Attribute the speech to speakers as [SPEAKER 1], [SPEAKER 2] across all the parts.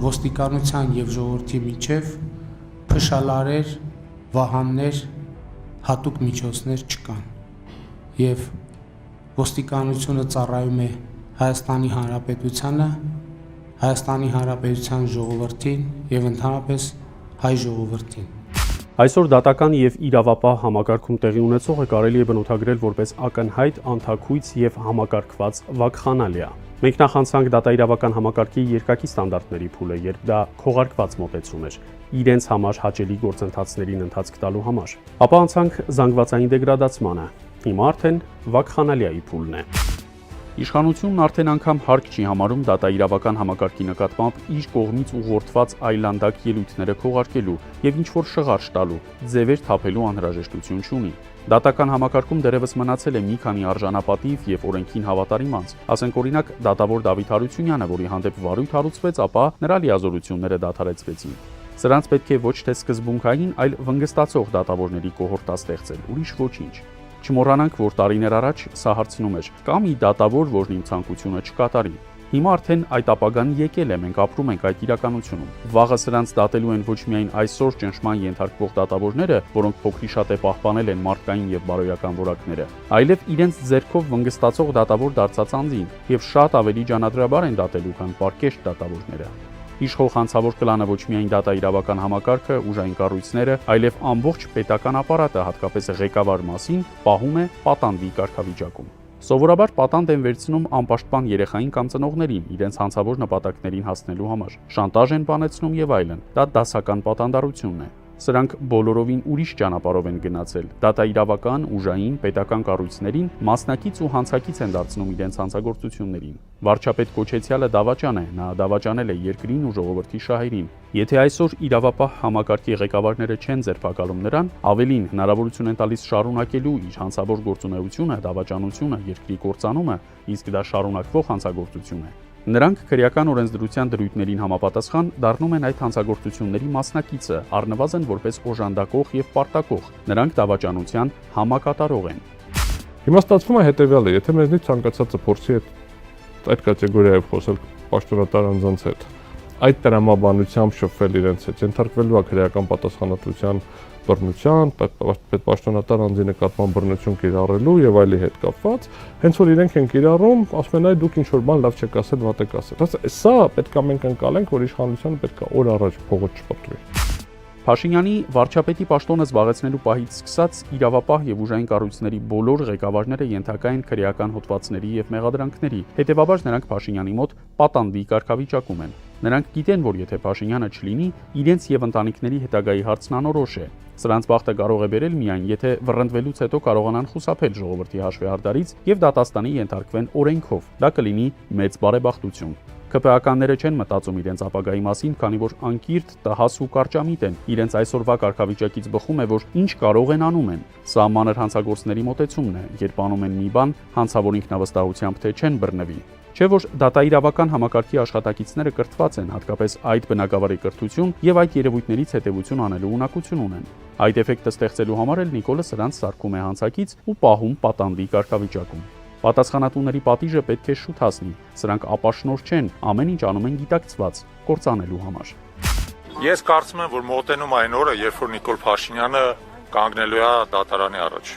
[SPEAKER 1] ոստիկանության եւ ժողովրդի միջև փշալարեր, վահաններ, հատուկ միջոցներ չկան եւ ոստիկանությունը ծառայում է Հայաստանի Հանրապետությանը, Հայաստանի Հանրապետության ժողովրդին եւ ընդհանրապես հայ ժողովրդին։
[SPEAKER 2] Այսօր դատական եւ իրավապահ համակարգում տեղի ունեցողը կարելի է բնութագրել որպես ակնհայտ, անթաքույց եւ համակարգված վակխանալիա։ Մենք նախանցանք դատաիրավական համակարգի երկակի ստանդարտների փուլը, երբ դա քողարկված մոտեցում էր իրենց համար հաճելի գործընթացներին ընթացք տալու համար։ Ապա անցանք զանգվածային դեգրադացմանը։ Հիմա արդեն վակխանալիայի փուլն է։ Իշխանությունն արդեն անգամ հարկ չի համարում դատաիրավական համակարգի նկատմամբ իր կողմից ուղղորդված այլանդակ ելույթները քողարկելու եւ ինչ-որ շղարշ տալու, ձևեր թափելու անհրաժեշտություն չունի։ Դատական համակարգում դեռևս մնացել է մի քանի արժանապատիվ եւ օրենքին հավատարիմ անձ, ասենք օրինակ դատավոր Դավիթ Հարությունյանը, որի հանդեպ վարույթ հարուցվեց, ապա նրա լիազորությունները դադարեցվեցին։ Սրանց պետք է ոչ թե սկզբունքային, այլ վնգստացող դատավորների կոհորտա ստեղծել, ուրիշ ոչինչ։ Չմոռանանք, որ տարիներ առաջ սա հարցնում էր. կա մի դատավոր, որն իմ ցանկությունը չկատարի։ Հիմա արդեն այդ ապագան եկել է, մենք ապրում ենք այդ իրականությունում։ Վաղը սրանց դատելու են ոչ միայն այսօր ճնշման ենթարկվող դատավորները, որոնք փոքրի շատ է պահպանել են մարդկային եւ բարոյական որակները, այլև իրենց ձեռքով վնգստացող դատավոր դարձած անձին, եւ շատ ավելի ջանադրաբար են դատելու, քան պարկեշտ դատավորները։ Իշխող հանցավոր կլանը ոչ միայն դատաիրավական համակարգը, ուժային կառույցները, այլև ամբողջ պետական ապարատը, հատկապես ղեկավար մասին, պահում է պատանդի կարգավիճակում։ Սովորաբար պատանդ են վերցնում անպաշտպան երեխային կամ ծնողներին իրենց հանցավոր նպատակներին հասնելու համար, շանտաժ են բանեցնում եւ այլն։ Դա դասական պատանդարությունն է։ Սրանք բոլորովին ուրիշ ճանապարհով են գնացել։ Դատաիրավական, ուժային, պետական կառույցներին մասնակից ու հանցակից են դարձնում իրենց հանցագործություններին։ Վարչապետ կոչեցյալը դավաճան է, նա դավաճանել է երկրին ու ժողովրդի շահերին։ Եթե այսօր իրավապահ համակարգի ղեկավարները չեն ձերբակալում նրան, ավելին հնարավորություն են տալիս շարունակելու իր հանցավոր գործունեությունը, դավաճանությունը, երկրի կործանումը, իսկ դա շարունակվող հանցագործություն է։ Նրանք քրեական օրենսդրության դրույթներին համապատասխան դառնում են այդ հանցագործությունների մասնակիցը, առնվազն որպես օժանդակող եւ պարտակող։ Նրանք դավաճանության համակատարող են։
[SPEAKER 3] Հիմա ստացվում է հետեւյալը, եթե մեզնից ցանկացածը փորձի այդ կատեգորիայով խոսել պաշտոնատար անձանց հետ, այդ տրամաբանությամբ շփվել իրենց հետ, ենթարկվելու է քրեական պատասխանատվության բռնության, պետպաշտոնատար անձի նկատմամբ բռնություն կիրառելու եւ այլի հետ կապված, հենց որ իրենք են կիրառում, ասում են այ դուք ինչ որ բան լավ չեք ասել, վատ եք ասել։ Սա պետք է մենք ընկալենք, որ իշխանությունը պետք է օր առաջ փողոց չպտվի։
[SPEAKER 2] Փաշինյանի վարչապետի պաշտոնը զբաղեցնելու պահից սկսած իրավապահ եւ ուժային կառույցների բոլոր ղեկավարները ենթակա են քրեական հոդվածների եւ մեղադրանքների, հետեւաբար նրանք Փաշինյանի մոտ պատանդի կարգավիճակում են։ Նրանք գիտեն, որ եթե Փաշինյանը չլինի, իրենց եւ ընտանիքների հետագայի հարցն անորոշ է։ Սրանց բախտը կարող է բերել միայն, եթե վռնդվելուց հետո կարողանան խուսափել ժողովրդի հաշվեհարդարից եւ դատաստանի ենթարկվեն օրենքով։ Դա կլինի մեծ բարեբախտություն։ ԿՊԱ-ականները չեն մտածում իրենց ապագայի մասին, քանի որ անկիրթ, տհաս ու կարճամիտ են։ Իրենց այսօրվա կարգավիճակից բխում է, որ ինչ կարող են անում են։ Սա մանր հանցագործների մոտեցումն է, երբ անում են մի բան, հանցավոր ինքնավստահությամբ թե չեն բռնվի։ Չէ՞ որ դատաիրավական համակարգի աշխատակիցները կրթված են, հատկապես այդ բնակավարի կրթություն եւ այդ երևույթներից հետեւություն անելու ունակություն ունեն։ Այդ էֆեկտը ստեղծելու համար էլ Նիկոլը սրանց սարքում է հանցակից ու պահում պատանդի կարգավիճակում։ Պատասխանատուների պատիժը պետք է շուտ հասնի, սրանք ապաշնոր չեն, ամեն ինչ անում են գիտակցված, կործանելու համար։
[SPEAKER 4] Ես կարծում եմ, որ մոտենում այն օրը, երբ որ Նիկոլ Փաշինյանը կանգնելու է դատարանի առաջ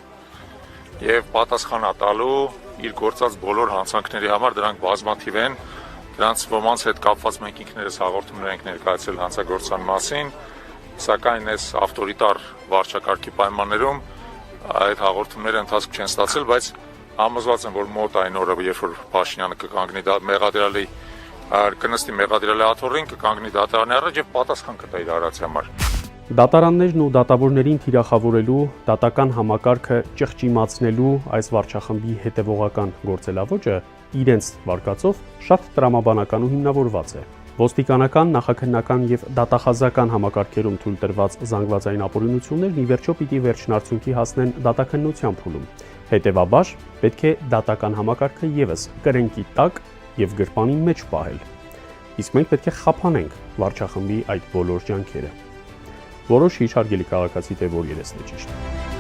[SPEAKER 4] եւ պատասխան տալու իր գործած բոլոր հանցանքների համար, դրանք բազմաթիվ են, դրանց ոմանց հետ կապված մենք ինքներս հաղորդումներ ենք ներկայացրել հանցագործության մասին, սակայն այս ավտորիտար վարչակարգի պայմաններում այդ հաղորդումները ընթացք չեն ստացել, բայց համոզված եմ, որ մոտ այն օրը, երբ որ Փաշինյանը կկանգնի մեղադրյալի կնստի մեղադրյալի աթոռին, կկանգնի դատարանի առաջ եւ պատասխան կտա իր արարածի համար։
[SPEAKER 2] Դատարաններն ու դատավորներին թիրախավորելու, դատական համակարգը ճղճիմացնելու այս վարչախմբի հետևողական գործելավոճը իրենց վարկածով շատ տրամաբանական ու հիմնավորված է։ Ոստիկանական, նախաքննական եւ դատախազական համակարգերում թույլ տրված զանգվածային ապօրինություններն ի վերջո պիտի վերջնարդյունքի հասնեն դատաքննության փուլում։ Հետևաբար պետք է դատական համակարգը եւս կրենքի տակ եւ գրպանի մեջ պահել։ Իսկ մենք պետք է խափանենք վարչախմբի այդ բոլոր ջանքերը։ Որոշ հիշարգելի քաղաքացի թե որ երեսն է ճիշտ։